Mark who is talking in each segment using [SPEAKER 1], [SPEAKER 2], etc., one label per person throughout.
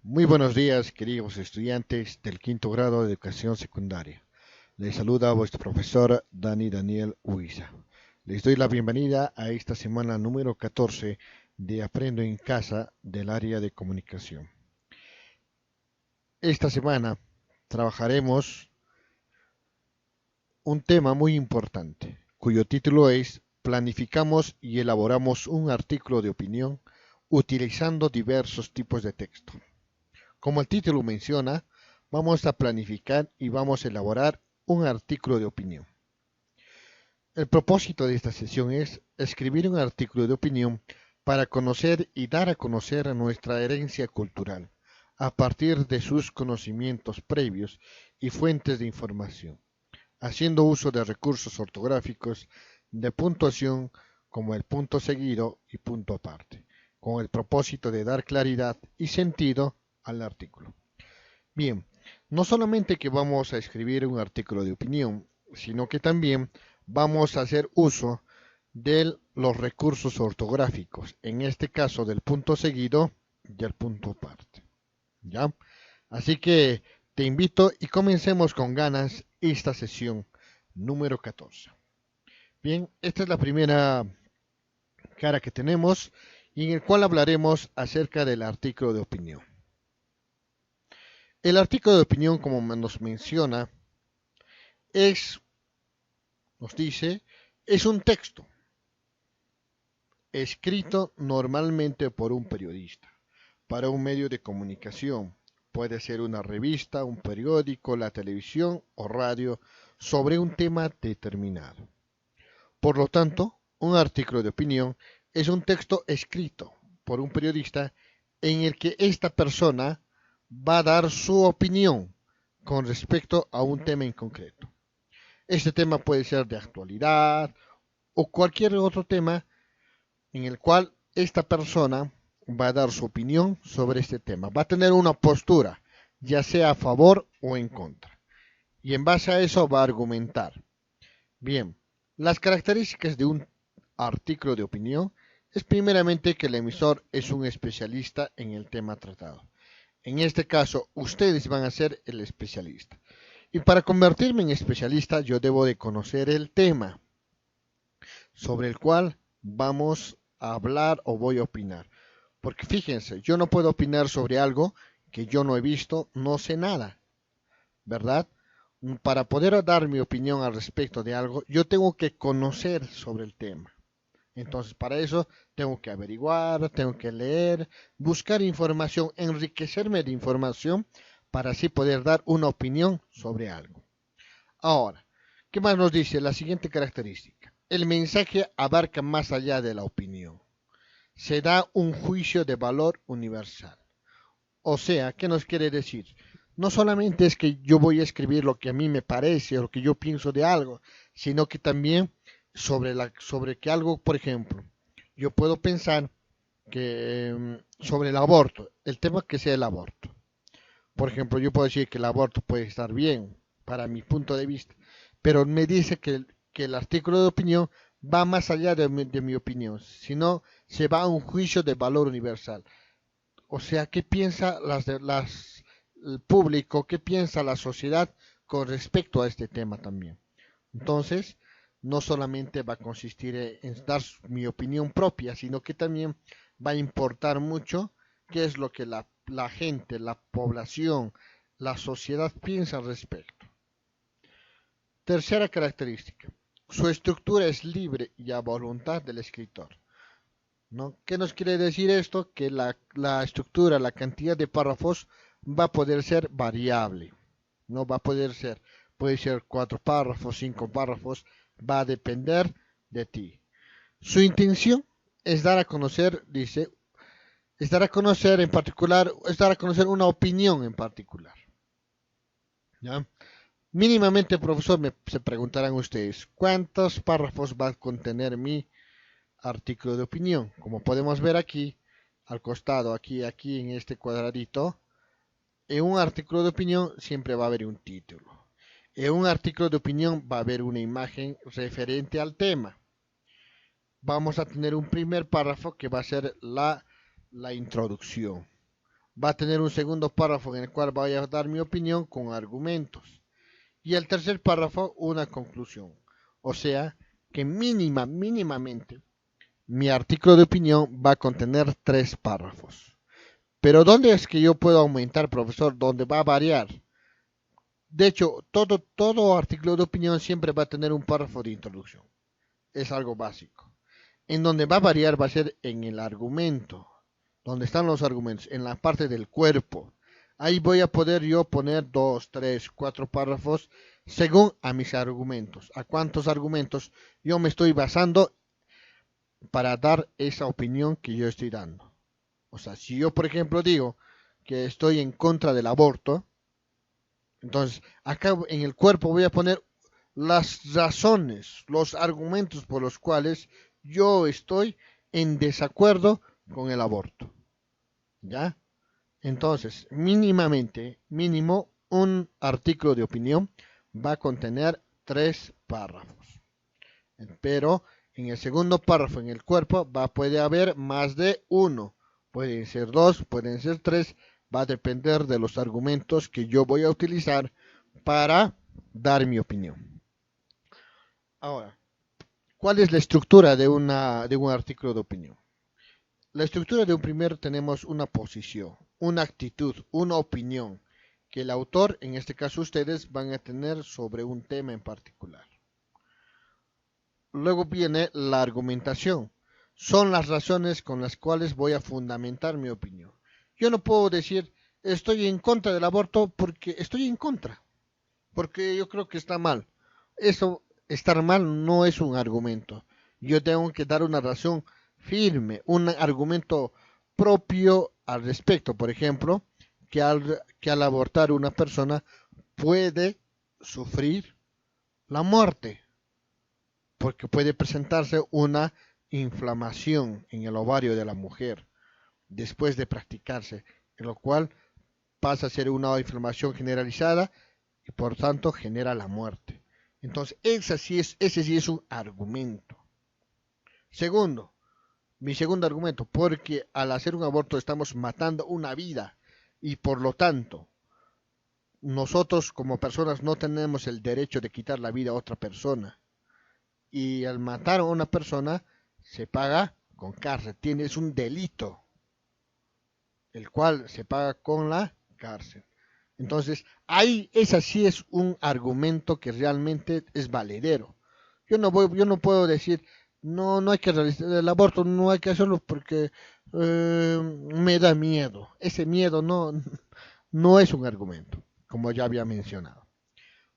[SPEAKER 1] Muy buenos días, queridos estudiantes del quinto grado de educación secundaria. Les saluda vuestro profesor Dani Daniel Huiza. Les doy la bienvenida a esta semana número 14 de Aprendo en Casa del área de comunicación. Esta semana trabajaremos un tema muy importante, cuyo título es Planificamos y elaboramos un artículo de opinión utilizando diversos tipos de texto. Como el título menciona, vamos a planificar y vamos a elaborar un artículo de opinión. El propósito de esta sesión es escribir un artículo de opinión para conocer y dar a conocer nuestra herencia cultural a partir de sus conocimientos previos y fuentes de información, haciendo uso de recursos ortográficos de puntuación como el punto seguido y punto aparte, con el propósito de dar claridad y sentido al artículo. Bien, no solamente que vamos a escribir un artículo de opinión, sino que también vamos a hacer uso de los recursos ortográficos, en este caso del punto seguido y del punto aparte. ¿Ya? Así que te invito y comencemos con ganas esta sesión número 14. Bien, esta es la primera cara que tenemos y en el cual hablaremos acerca del artículo de opinión. El artículo de opinión, como nos menciona, es, nos dice, es un texto escrito normalmente por un periodista para un medio de comunicación. Puede ser una revista, un periódico, la televisión o radio sobre un tema determinado. Por lo tanto, un artículo de opinión es un texto escrito por un periodista en el que esta persona va a dar su opinión con respecto a un tema en concreto. Este tema puede ser de actualidad o cualquier otro tema en el cual esta persona va a dar su opinión sobre este tema. Va a tener una postura, ya sea a favor o en contra. Y en base a eso va a argumentar. Bien, las características de un artículo de opinión es primeramente que el emisor es un especialista en el tema tratado. En este caso, ustedes van a ser el especialista. Y para convertirme en especialista, yo debo de conocer el tema sobre el cual vamos a hablar o voy a opinar. Porque fíjense, yo no puedo opinar sobre algo que yo no he visto, no sé nada, ¿verdad? Para poder dar mi opinión al respecto de algo, yo tengo que conocer sobre el tema. Entonces, para eso tengo que averiguar, tengo que leer, buscar información, enriquecerme de información para así poder dar una opinión sobre algo. Ahora, ¿qué más nos dice la siguiente característica? El mensaje abarca más allá de la opinión. Se da un juicio de valor universal. O sea, ¿qué nos quiere decir? No solamente es que yo voy a escribir lo que a mí me parece o lo que yo pienso de algo, sino que también sobre que algo, por ejemplo, yo puedo pensar que sobre el aborto, el tema que sea el aborto. Por ejemplo, yo puedo decir que el aborto puede estar bien para mi punto de vista, pero me dice que el artículo de opinión va más allá de mi opinión, sino se va a un juicio de valor universal. O sea, ¿qué piensa el público, qué piensa la sociedad con respecto a este tema también? Entonces, no solamente va a consistir en dar mi opinión propia, sino que también va a importar mucho qué es lo que la gente, la población, la sociedad piensa al respecto. Tercera característica. Su estructura es libre y a voluntad del escritor. ¿No? ¿Qué nos quiere decir esto? Que la estructura, la cantidad de párrafos va a poder ser variable. No va a poder ser, puede ser 4 párrafos, 5 párrafos, va a depender de ti. Su intención es dar a conocer, dice, es dar a conocer en particular, es dar a conocer una opinión en particular. ¿Ya? Mínimamente, profesor, se preguntarán ustedes, ¿cuántos párrafos va a contener mi artículo de opinión? Como podemos ver aquí, al costado, aquí en este cuadradito, en un artículo de opinión siempre va a haber un título. En un artículo de opinión va a haber una imagen referente al tema. Vamos a tener un primer párrafo que va a ser la introducción. Va a tener un segundo párrafo en el cual voy a dar mi opinión con argumentos. Y el tercer párrafo, una conclusión. O sea, que mínimamente, mi artículo de opinión va a contener 3 párrafos. Pero ¿dónde es que yo puedo aumentar, profesor? ¿Dónde va a variar? De hecho, todo artículo de opinión siempre va a tener un párrafo de introducción. Es algo básico. En donde va a variar va a ser en el argumento. Donde están los argumentos, en la parte del cuerpo. Ahí voy a poder yo poner 2, 3, 4 párrafos según a mis argumentos. A cuántos argumentos yo me estoy basando para dar esa opinión que yo estoy dando. O sea, si yo, por ejemplo, digo que estoy en contra del aborto, entonces acá en el cuerpo voy a poner las razones, los argumentos por los cuales yo estoy en desacuerdo con el aborto. ¿Ya? Entonces, mínimo, un artículo de opinión va a contener 3 párrafos. Pero en el segundo párrafo, en el cuerpo, puede haber más de uno. Pueden ser 2, pueden ser 3. Va a depender de los argumentos que yo voy a utilizar para dar mi opinión. Ahora, ¿cuál es la estructura de un artículo de opinión? La estructura de un primero tenemos una posición, una actitud, una opinión que el autor, en este caso ustedes, van a tener sobre un tema en particular. Luego viene la argumentación. Son las razones con las cuales voy a fundamentar mi opinión. Yo no puedo decir estoy en contra del aborto porque estoy en contra, porque yo creo que está mal. Eso, estar mal no es un argumento. Yo tengo que dar una razón firme, un argumento propio al respecto. Por ejemplo, que al abortar una persona puede sufrir la muerte, porque puede presentarse una inflamación en el ovario de la mujer después de practicarse, en lo cual pasa a ser una inflamación generalizada y por tanto genera la muerte. Entonces, ese sí es un argumento. Segundo, mi segundo argumento, porque al hacer un aborto estamos matando una vida y por lo tanto nosotros como personas no tenemos el derecho de quitar la vida a otra persona. Y al matar a una persona se paga con cárcel. Es un delito, el cual se paga con la cárcel. Entonces, ahí esa sí es un argumento que realmente es valedero. Yo no puedo decir, no hay que realizar el aborto, no hay que hacerlo porque me da miedo. Ese miedo no es un argumento, como ya había mencionado.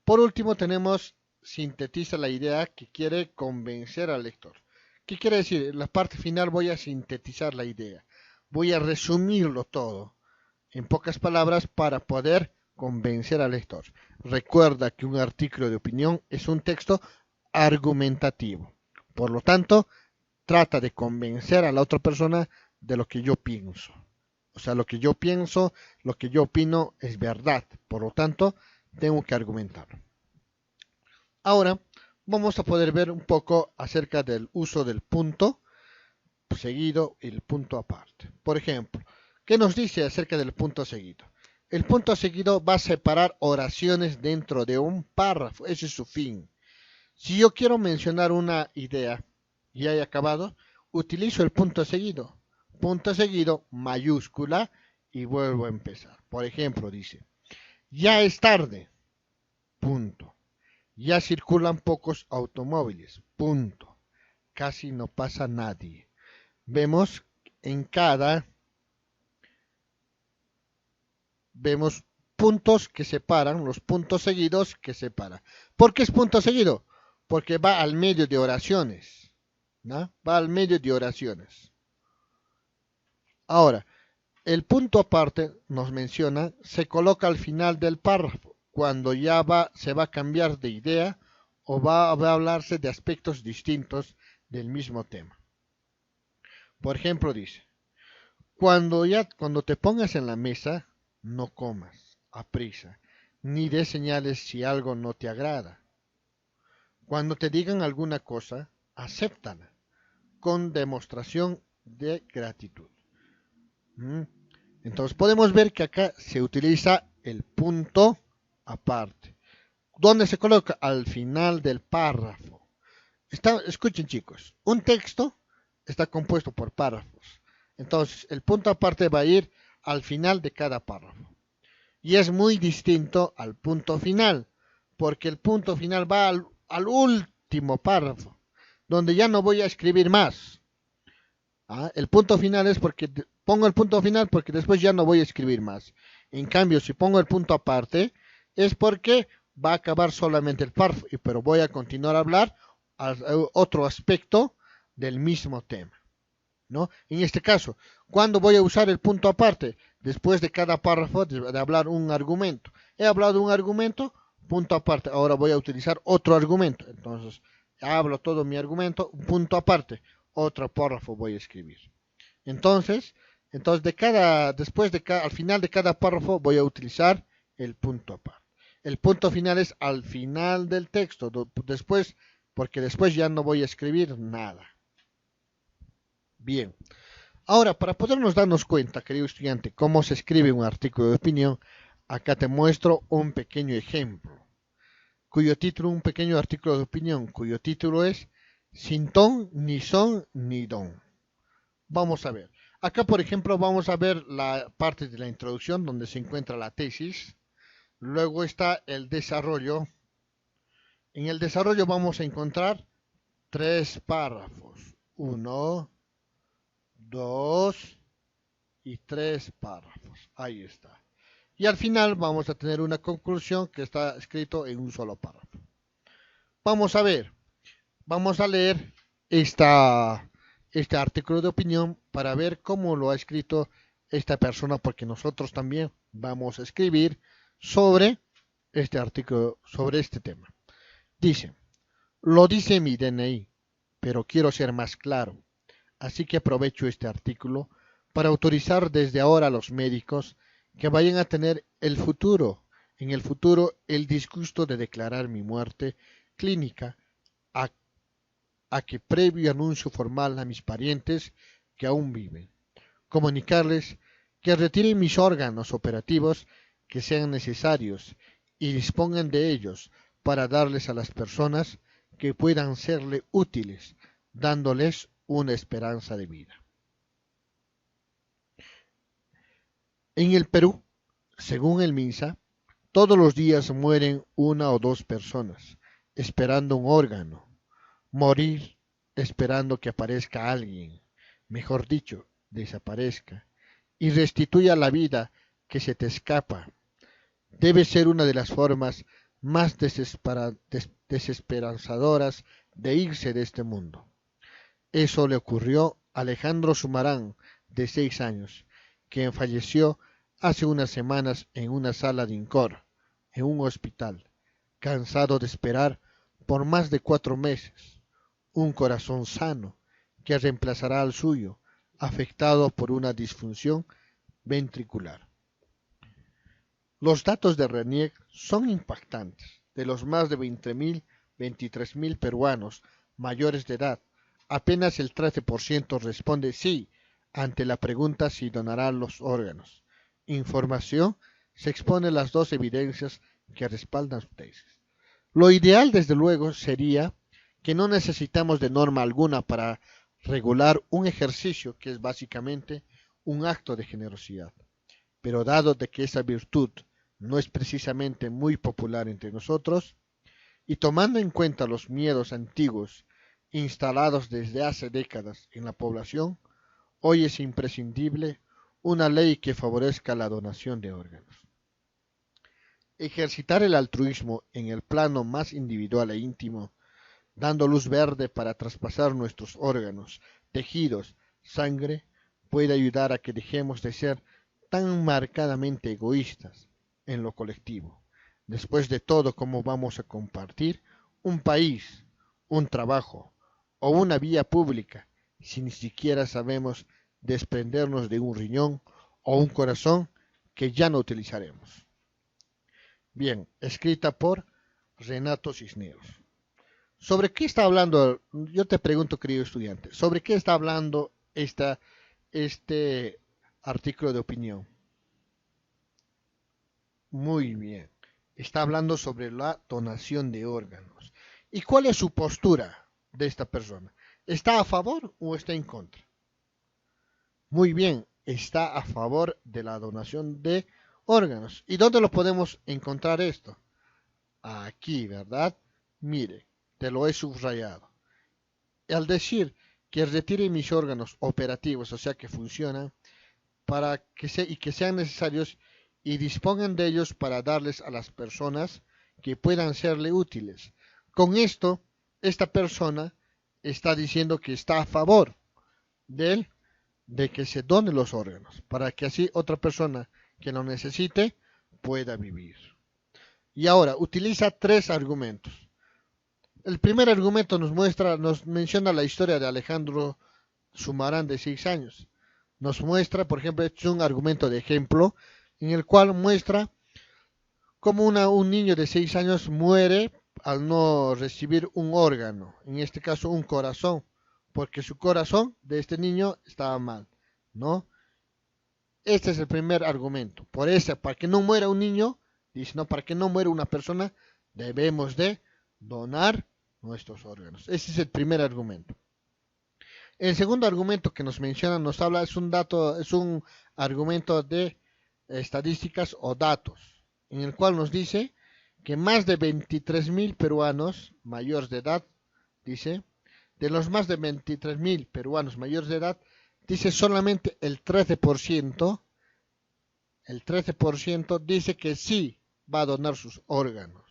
[SPEAKER 1] Por último, tenemos sintetiza la idea que quiere convencer al lector. ¿Qué quiere decir? En la parte final voy a sintetizar la idea. Voy a resumirlo todo en pocas palabras para poder convencer al lector. Recuerda que un artículo de opinión es un texto argumentativo. Por lo tanto, trata de convencer a la otra persona de lo que yo pienso. O sea, lo que yo pienso, lo que yo opino es verdad. Por lo tanto, tengo que argumentarlo. Ahora vamos a poder ver un poco acerca del uso del punto seguido y el punto aparte. Por ejemplo, ¿qué nos dice acerca del punto seguido? El punto seguido va a separar oraciones dentro de un párrafo. Ese es su fin. Si yo quiero mencionar una idea y he acabado, utilizo el punto seguido. Punto seguido, mayúscula, y vuelvo a empezar. Por ejemplo, dice, ya es tarde, punto. Ya circulan pocos automóviles, punto. Casi no pasa nadie. Vemos en vemos puntos que separan, los puntos seguidos que separan. ¿Por qué es punto seguido? Porque va al medio de oraciones, ¿no? Va al medio de oraciones. Ahora, el punto aparte nos menciona, se coloca al final del párrafo, cuando ya se va a cambiar de idea o va a hablarse de aspectos distintos del mismo tema. Por ejemplo, dice, cuando te pongas en la mesa, no comas a prisa, ni des señales si algo no te agrada. Cuando te digan alguna cosa, acéptala con demostración de gratitud. ¿Mm? Entonces podemos ver que acá se utiliza el punto aparte. ¿Dónde se coloca? Al final del párrafo. Escuchen chicos, un texto está compuesto por párrafos. Entonces el punto aparte va a ir al final de cada párrafo. Y es muy distinto al punto final, porque el punto final va al último párrafo, donde ya no voy a escribir más. El punto final es porque pongo el punto final porque después ya no voy a escribir más. En cambio, si pongo el punto aparte, es porque va a acabar solamente el párrafo, pero voy a continuar a hablar a otro aspecto del mismo tema, ¿no? En este caso, ¿cuándo voy a usar el punto aparte? Después de cada párrafo de hablar un argumento. He hablado un argumento, punto aparte. Ahora voy a utilizar otro argumento. Entonces, hablo todo mi argumento, punto aparte. Otro párrafo voy a escribir. Entonces, al final de cada párrafo voy a utilizar el punto aparte. El punto final es al final del texto, después, porque después ya no voy a escribir nada. Bien. Ahora, para podernos darnos cuenta, querido estudiante, cómo se escribe un artículo de opinión, acá te muestro un pequeño ejemplo, un pequeño artículo de opinión, cuyo título es Sin ton, ni son, ni don. Vamos a ver. Acá, por ejemplo, vamos a ver la parte de la introducción donde se encuentra la tesis. Luego está el desarrollo. En el desarrollo vamos a encontrar 3 párrafos. 1, 2 y 3 párrafos. Ahí está. Y al final vamos a tener una conclusión que está escrito en un solo párrafo. Vamos a ver. Vamos a leer este artículo de opinión para ver cómo lo ha escrito esta persona, porque nosotros también vamos a escribir sobre este artículo, sobre este tema. Dice, lo dice mi DNI, pero quiero ser más claro, así que aprovecho este artículo para autorizar desde ahora a los médicos que vayan a tener en el futuro, el disgusto de declarar mi muerte clínica a que previo anuncio formal a mis parientes que aún viven, comunicarles que retiren mis órganos operativos que sean necesarios y dispongan de ellos para darles a las personas que puedan serle útiles, dándoles una esperanza de vida. En el Perú, según el MINSA, todos los días mueren 1 o 2 personas esperando un órgano. Morir esperando que aparezca alguien, mejor dicho, desaparezca, y restituya la vida que se te escapa. Debe ser una de las formas más desesperanzadoras de irse de este mundo. Eso le ocurrió a Alejandro Sumarán, de 6 años, quien falleció hace unas semanas en una sala de INCOR, en un hospital, cansado de esperar por más de 4 meses. Un corazón sano que reemplazará al suyo, afectado por una disfunción ventricular. Los datos de RENIEC son impactantes. De los más de 23.000 peruanos mayores de edad, apenas el 13% responde sí ante la pregunta si donarán los órganos. Información se expone las 2 evidencias que respaldan su tesis. Lo ideal, desde luego, sería que no necesitamos de norma alguna para regular un ejercicio que es básicamente un acto de generosidad. Pero dado de que esa virtud no es precisamente muy popular entre nosotros, y tomando en cuenta los miedos antiguos instalados desde hace décadas en la población, hoy es imprescindible una ley que favorezca la donación de órganos. Ejercitar el altruismo en el plano más individual e íntimo, dando luz verde para traspasar nuestros órganos, tejidos, sangre, puede ayudar a que dejemos de ser tan marcadamente egoístas en lo colectivo. Después de todo, ¿cómo vamos a compartir un país, un trabajo o una vía pública si ni siquiera sabemos desprendernos de un riñón o un corazón que ya no utilizaremos? Bien, escrita por Renato Cisneros. ¿Sobre qué está hablando? Yo te pregunto, querido estudiante, ¿sobre qué está hablando este artículo de opinión? Muy bien. Está hablando sobre la donación de órganos. ¿Y cuál es su postura de esta persona? ¿Está a favor o está en contra? Muy bien, está a favor de la donación de órganos. ¿Y dónde lo podemos encontrar esto? Aquí, ¿verdad? Mire, te lo he subrayado. Al decir que retire mis órganos operativos, o sea que funcionan, para y que sean necesarios y dispongan de ellos para darles a las personas que puedan serle útiles. Con esto, esta persona está diciendo que está a favor de de que se donen los órganos, para que así otra persona que lo necesite pueda vivir. Y ahora utiliza tres argumentos. El primer argumento nos menciona la historia de Alejandro Sumarán de 6 años. Nos muestra, por ejemplo, es un argumento de ejemplo en el cual muestra cómo un niño de 6 años muere al no recibir un órgano, en este caso un corazón, porque su corazón de este niño estaba mal, ¿no? Este es el primer argumento. Por eso, para que no muera un niño, dice, no, para que no muera una persona, debemos de donar nuestros órganos. Ese es el primer argumento. El segundo argumento que nos menciona, nos habla, es un argumento de estadísticas o datos, en el cual nos dice que más de 23.000 peruanos mayores de edad, dice, de los más de 23.000 peruanos mayores de edad, dice solamente el 13% dice que sí va a donar sus órganos.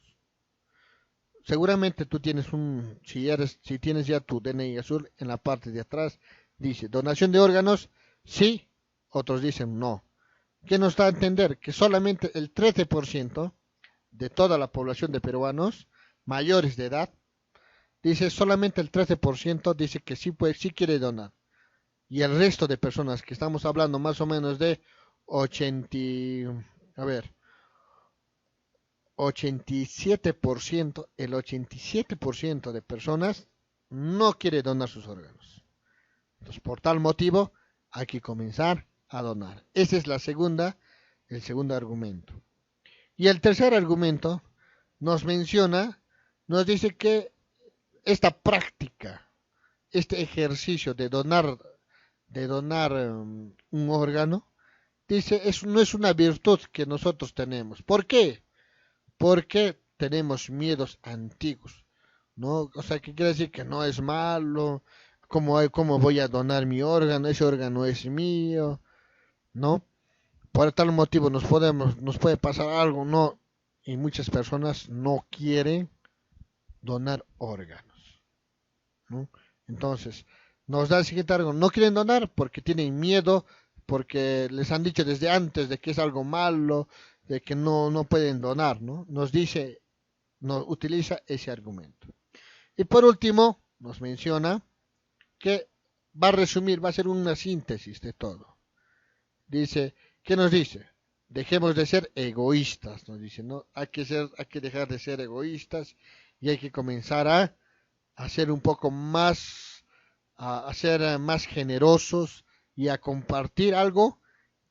[SPEAKER 1] Seguramente tú tienes si tienes ya tu DNI azul, en la parte de atrás dice donación de órganos, sí, otros dicen no. ¿Qué nos da a entender? Que solamente el 13% de toda la población de peruanos mayores de edad, dice solamente el 13% dice que sí, pues, sí quiere donar. Y el resto de personas, que estamos hablando más o menos de 80, a ver, 87%, el 87% de personas no quiere donar sus órganos. Entonces, por tal motivo, hay que comenzar a donar. Ese es el segundo argumento. Y el tercer argumento nos menciona, nos dice que esta práctica, este ejercicio de donar un órgano, dice, no es una virtud que nosotros tenemos. ¿Por qué? Porque tenemos miedos antiguos, ¿no? O sea, ¿qué quiere decir? Que no es malo, ¿cómo voy a donar mi órgano? Ese órgano es mío, ¿no? Por tal motivo nos puede pasar algo, ¿no? Y muchas personas no quieren donar órganos, ¿no? Entonces, nos da el siguiente argumento, no quieren donar porque tienen miedo, porque les han dicho desde antes de que es algo malo, de que no pueden donar, ¿no? Nos utiliza ese argumento. Y por último, nos menciona que va a hacer una síntesis de todo. Dice, ¿qué nos dice? Dejemos de ser egoístas, nos dice, ¿no? Hay que dejar de ser egoístas y hay que comenzar a ser un poco más, a ser más generosos y a compartir algo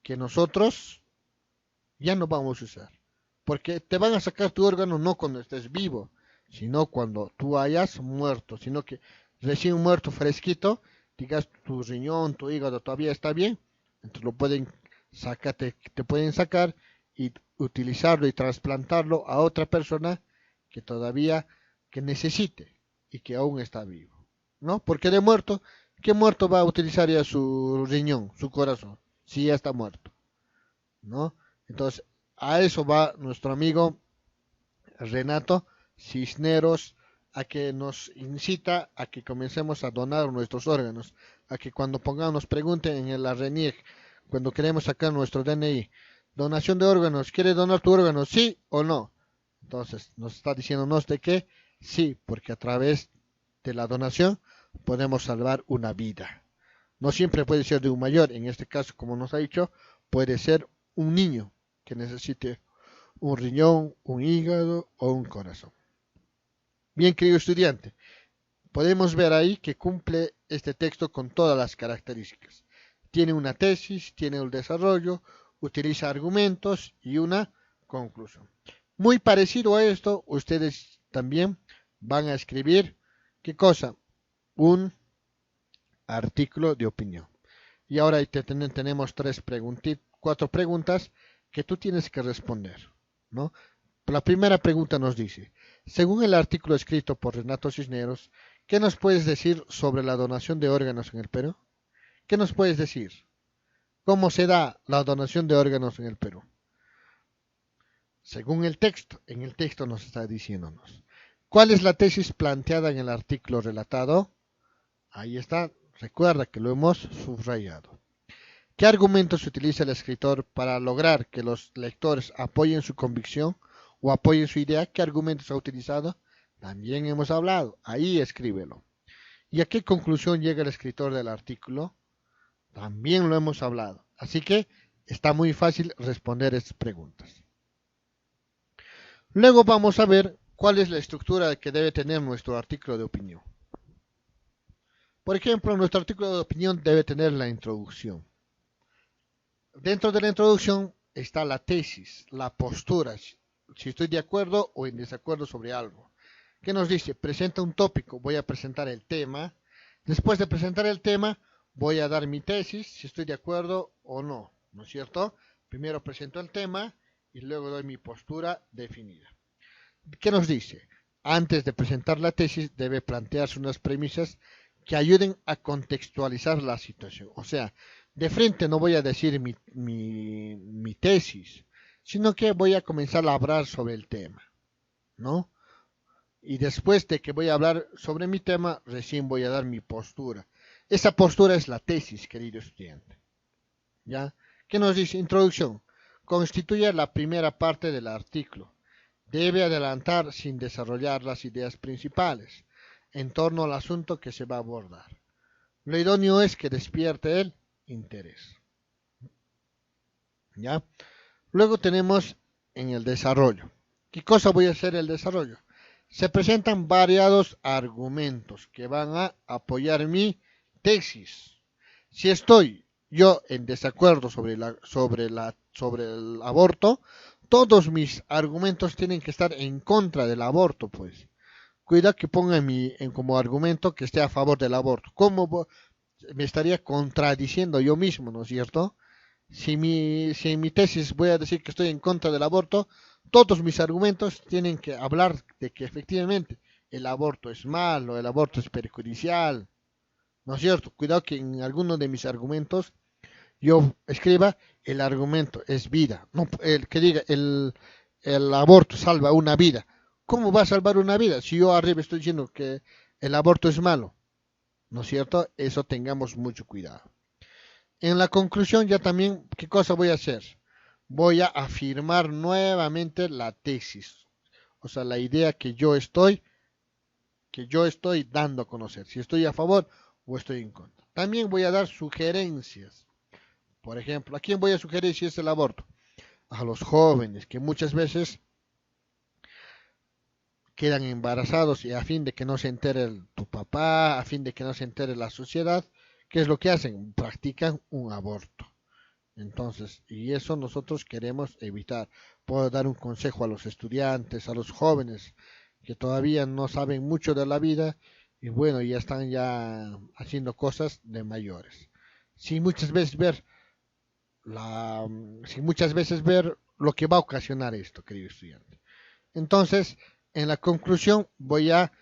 [SPEAKER 1] que nosotros ya no vamos a usar. Porque te van a sacar tu órgano no cuando estés vivo, sino cuando tú hayas muerto, sino que recién muerto fresquito, digas tu riñón, tu hígado todavía está bien, entonces lo pueden sacar, te pueden sacar y utilizarlo y trasplantarlo a otra persona que todavía que necesite y que aún está vivo, ¿no? Porque de muerto, ¿qué muerto va a utilizar ya su riñón, su corazón, si ya está muerto, ¿no? Entonces, a eso va nuestro amigo Renato Cisneros, a que nos incita a que comencemos a donar nuestros órganos, a que cuando nos pregunten en la RENIEC, cuando queremos sacar nuestro DNI, donación de órganos, ¿quiere donar tu órgano? ¿Sí o no? Entonces, nos está diciéndonos de que sí, porque a través de la donación podemos salvar una vida. No siempre puede ser de un mayor, en este caso, como nos ha dicho, puede ser un niño que necesite un riñón, un hígado o un corazón. Bien, querido estudiante, podemos ver ahí que cumple este texto con todas las características. Tiene una tesis, tiene un desarrollo, utiliza argumentos y una conclusión. Muy parecido a esto, ustedes también van a escribir, ¿qué cosa? Un artículo de opinión. Y ahora tenemos cuatro preguntas que tú tienes que responder, ¿no? La primera pregunta nos dice, según el artículo escrito por Renato Cisneros, ¿qué nos puedes decir sobre la donación de órganos en el Perú? ¿Qué nos puedes decir? ¿Cómo se da la donación de órganos en el Perú? Según el texto, en el texto nos está diciéndonos. ¿Cuál es la tesis planteada en el artículo relatado? Ahí está, recuerda que lo hemos subrayado. ¿Qué argumentos utiliza el escritor para lograr que los lectores apoyen su convicción o apoyen su idea? ¿Qué argumentos ha utilizado? También hemos hablado, ahí escríbelo. ¿Y a qué conclusión llega el escritor del artículo? También lo hemos hablado. Así que está muy fácil responder estas preguntas. Luego vamos a ver cuál es la estructura que debe tener nuestro artículo de opinión. Por ejemplo, nuestro artículo de opinión debe tener la introducción. Dentro de la introducción está la tesis, la postura, si estoy de acuerdo o en desacuerdo sobre algo. ¿Qué nos dice? Presenta un tópico, voy a presentar el tema. Después de presentar el tema, voy a dar mi tesis, si estoy de acuerdo o no, ¿no es cierto? Primero presento el tema y luego doy mi postura definida. ¿Qué nos dice? Antes de presentar la tesis debe plantearse unas premisas que ayuden a contextualizar la situación. O sea, de frente no voy a decir mi tesis, sino que voy a comenzar a hablar sobre el tema, ¿no? Y después de que voy a hablar sobre mi tema, recién voy a dar mi postura. Esa postura es la tesis, querido estudiante. ¿Ya? ¿Qué nos dice? Introducción. Constituye la primera parte del artículo. Debe adelantar sin desarrollar las ideas principales en torno al asunto que se va a abordar. Lo idóneo es que despierte el interés. ¿Ya? Luego tenemos en el desarrollo. ¿Qué cosa voy a hacer en el desarrollo? Se presentan variados argumentos que van a apoyar mi tesis. Si estoy yo en desacuerdo sobre el aborto, todos mis argumentos tienen que estar en contra del aborto, pues. Cuidado que ponga como argumento que esté a favor del aborto. ¿Cómo me estaría contradiciendo yo mismo, ¿no es cierto? Si en mi tesis voy a decir que estoy en contra del aborto, todos mis argumentos tienen que hablar de que efectivamente el aborto es malo, el aborto es perjudicial, ¿no es cierto? Cuidado que en alguno de mis argumentos yo escriba el argumento es vida, no el que diga el aborto salva una vida. ¿Cómo va a salvar una vida si yo arriba estoy diciendo que el aborto es malo? ¿No es cierto? Eso tengamos mucho cuidado. En la conclusión ya también, ¿qué cosa voy a hacer? Voy a afirmar nuevamente la tesis, o sea, la idea que yo estoy dando a conocer, si estoy a favor o estoy en contra. También voy a dar sugerencias. Por ejemplo, ¿a quién voy a sugerir si es el aborto? A los jóvenes que muchas veces quedan embarazados y a fin de que no se entere tu papá, a fin de que no se entere la sociedad, ¿qué es lo que hacen? Practican un aborto. Entonces, y eso nosotros queremos evitar. Puedo dar un consejo a los estudiantes, a los jóvenes que todavía no saben mucho de la vida y bueno, ya están ya haciendo cosas de mayores. Sin muchas veces ver sin muchas veces ver lo que va a ocasionar esto, querido estudiante. Entonces, en la conclusión voy a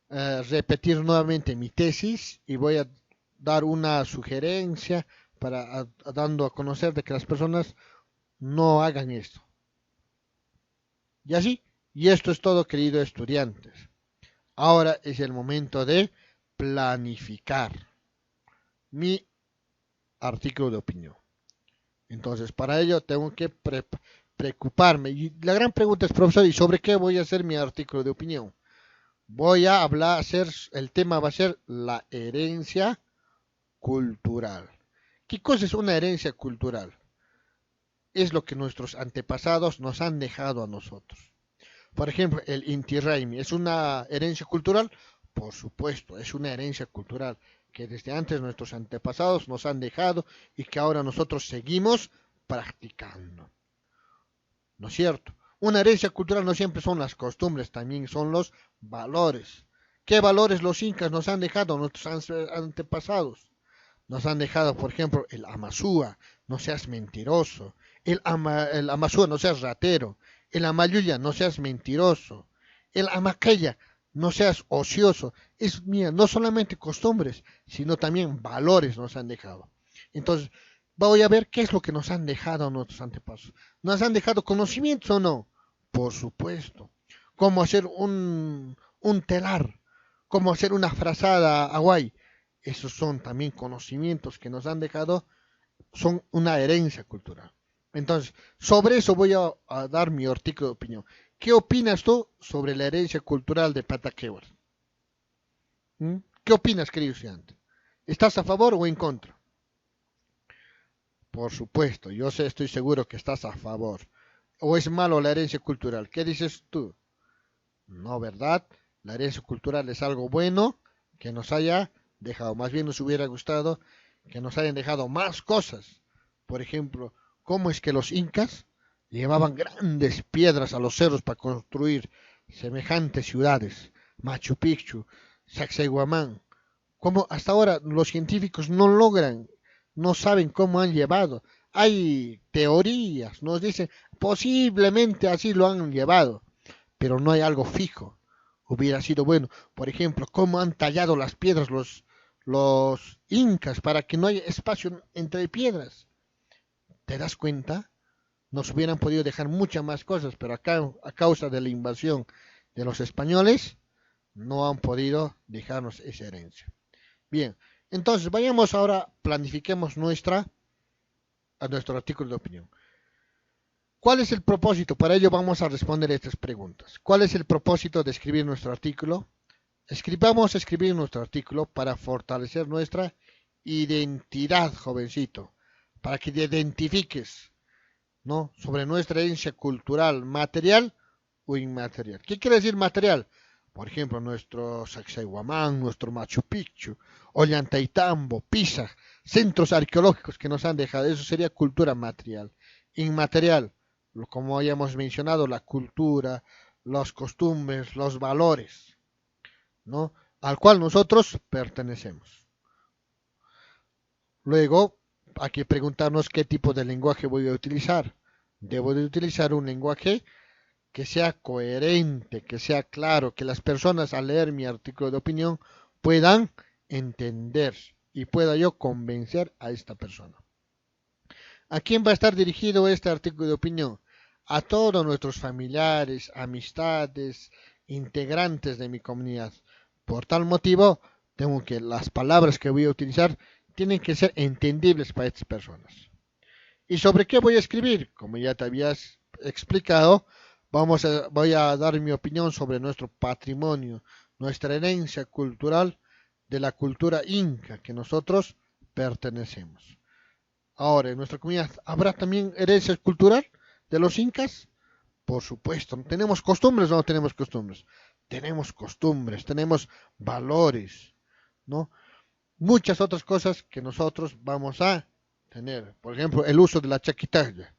[SPEAKER 1] repetir nuevamente mi tesis y voy a dar una sugerencia para dando a conocer de que las personas no hagan esto. Y así, y esto es todo, queridos estudiantes. Ahora es el momento de planificar mi artículo de opinión. Entonces, para ello tengo que preocuparme. Y la gran pregunta es, profesor, ¿y sobre qué voy a hacer mi artículo de opinión? Voy a el tema va a ser la herencia cultural. ¿Qué cosa es una herencia cultural? Es lo que nuestros antepasados nos han dejado a nosotros. Por ejemplo, el Inti Raymi, ¿es una herencia cultural? Por supuesto, es una herencia cultural que desde antes nuestros antepasados nos han dejado y que ahora nosotros seguimos practicando. ¿no es cierto? Una herencia cultural no siempre son las costumbres, también son los valores. ¿Qué valores los incas nos han dejado nuestros antepasados? Nos han dejado, por ejemplo, el Amasúa, no seas mentiroso. El Amasúa, no seas ratero. El Amayuya, no seas mentiroso. El Amacaya, no seas ocioso. Es, mira, no solamente costumbres, sino también valores nos han dejado. Entonces, voy a ver qué es lo que nos han dejado nuestros antepasados. ¿Nos han dejado conocimientos o no? Por supuesto. Cómo hacer un telar, cómo hacer una frazada aguay. Esos son también conocimientos que nos han dejado, son una herencia cultural. Entonces, sobre eso voy a dar mi artículo de opinión. ¿Qué opinas tú sobre la herencia cultural de Pataquehuar? ¿Mm? ¿Qué opinas, querido estudiante? ¿Estás a favor o en contra? Por supuesto, yo sé, estoy seguro que estás a favor. ¿O es malo la herencia cultural? ¿Qué dices tú? No, ¿verdad? La herencia cultural es algo bueno que nos haya dejado. Más bien nos hubiera gustado que nos hayan dejado más cosas. Por ejemplo, cómo es que los incas llevaban grandes piedras a los cerros para construir semejantes ciudades. Machu Picchu, Sacsayhuamán. Cómo hasta ahora los científicos no logran, no saben cómo han llevado. Hay teorías, nos dicen, posiblemente así lo han llevado, pero no hay algo fijo. Hubiera sido bueno, por ejemplo, cómo han tallado las piedras los incas para que no haya espacio entre piedras. ¿Te das cuenta? Nos hubieran podido dejar muchas más cosas, pero acá, a causa de la invasión de los españoles, no han podido dejarnos esa herencia. Bien, entonces vayamos ahora, planifiquemos a nuestro artículo de opinión. ¿Cuál es el propósito? Para ello vamos a responder estas preguntas. ¿Cuál es el propósito de escribir nuestro artículo? Vamos a escribir nuestro artículo para fortalecer nuestra identidad, jovencito, para que te identifiques, ¿no? Sobre nuestra herencia cultural, material o inmaterial. ¿Qué quiere decir material? Por ejemplo, nuestro Sacsayhuamán, nuestro Machu Picchu, Ollantaytambo, Pisa, centros arqueológicos que nos han dejado. Eso sería cultura material. Inmaterial, como hayamos mencionado, la cultura, las costumbres, los valores, ¿no? Al cual nosotros pertenecemos. Luego, hay que preguntarnos qué tipo de lenguaje voy a utilizar. Debo de utilizar un lenguaje que sea coherente, que sea claro, que las personas al leer mi artículo de opinión puedan entender y pueda yo convencer a esta persona. ¿A quién va a estar dirigido este artículo de opinión? A todos nuestros familiares, amistades, integrantes de mi comunidad. Por tal motivo, tengo que las palabras que voy a utilizar tienen que ser entendibles para estas personas. ¿Y sobre qué voy a escribir? Como ya te habías explicado, voy a dar mi opinión sobre nuestro patrimonio, nuestra herencia cultural de la cultura inca que nosotros pertenecemos. Ahora, en nuestra comunidad, ¿habrá también herencia cultural de los incas? Por supuesto. ¿Tenemos costumbres o no tenemos costumbres? Tenemos costumbres, tenemos valores, ¿no? Muchas otras cosas que nosotros vamos a tener. Por ejemplo, el uso de la chaquitalla,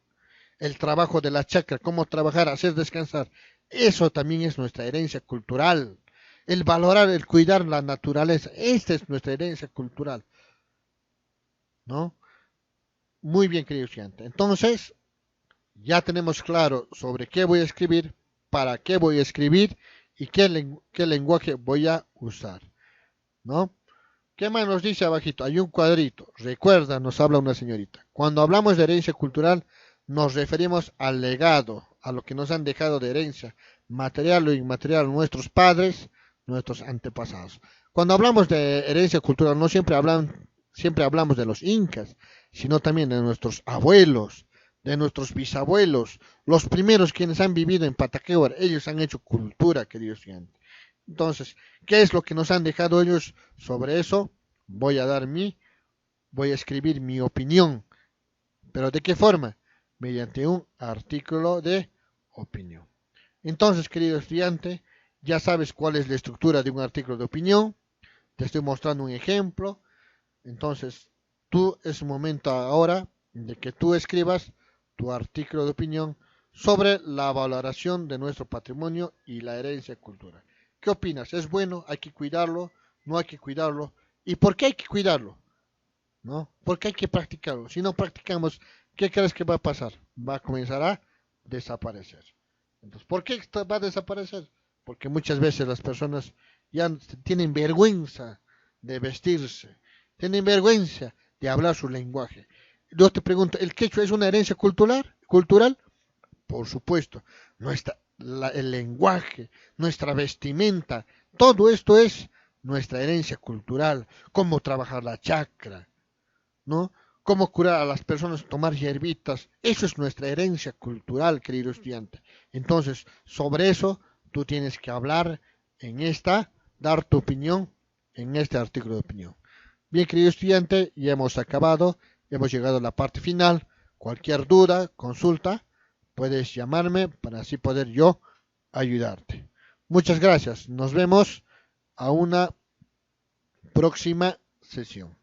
[SPEAKER 1] el trabajo de la chacra, cómo trabajar, hacer descansar. Eso también es nuestra herencia cultural. El valorar, el cuidar la naturaleza, esta es nuestra herencia cultural, ¿no? Muy bien, querido estudiante. Entonces, ya tenemos claro sobre qué voy a escribir, para qué voy a escribir y qué lenguaje voy a usar, ¿no? ¿Qué más nos dice abajito? Hay un cuadrito. Recuerda, nos habla una señorita. Cuando hablamos de herencia cultural, nos referimos al legado, a lo que nos han dejado de herencia, material o inmaterial, nuestros padres, nuestros antepasados. Cuando hablamos de herencia cultural, no siempre hablamos de los incas, sino también de nuestros abuelos, de nuestros bisabuelos, los primeros quienes han vivido en Pataquehuar. Ellos han hecho cultura, queridos estudiantes. Entonces, ¿qué es lo que nos han dejado ellos? Sobre eso voy a escribir mi opinión. ¿Pero de qué forma? Mediante un artículo de opinión. Entonces, querido estudiante, ya sabes cuál es la estructura de un artículo de opinión. Te estoy mostrando un ejemplo. Entonces, es momento ahora de que tú escribas tu artículo de opinión sobre la valoración de nuestro patrimonio y la herencia cultural. ¿Qué opinas? ¿Es bueno? ¿Hay que cuidarlo? ¿No hay que cuidarlo? ¿Y por qué hay que cuidarlo? ¿No? ¿Por qué hay que practicarlo? Si no practicamos, ¿qué crees que va a pasar? Va a comenzar a desaparecer. Entonces, ¿por qué esto va a desaparecer? Porque muchas veces las personas ya tienen vergüenza de vestirse, tienen vergüenza de hablar su lenguaje. Yo te pregunto, ¿el quechua es una herencia cultural? ¿Cultural? Por supuesto. El lenguaje, nuestra vestimenta, todo esto es nuestra herencia cultural. Cómo trabajar la chakra, ¿no? Cómo curar a las personas, tomar hierbitas. Eso es nuestra herencia cultural, querido estudiante. Entonces, sobre eso, tú tienes que hablar dar tu opinión en este artículo de opinión. Bien, querido estudiante, ya hemos acabado, hemos llegado a la parte final. Cualquier duda, consulta, puedes llamarme para así poder yo ayudarte. Muchas gracias. Nos vemos a una próxima sesión.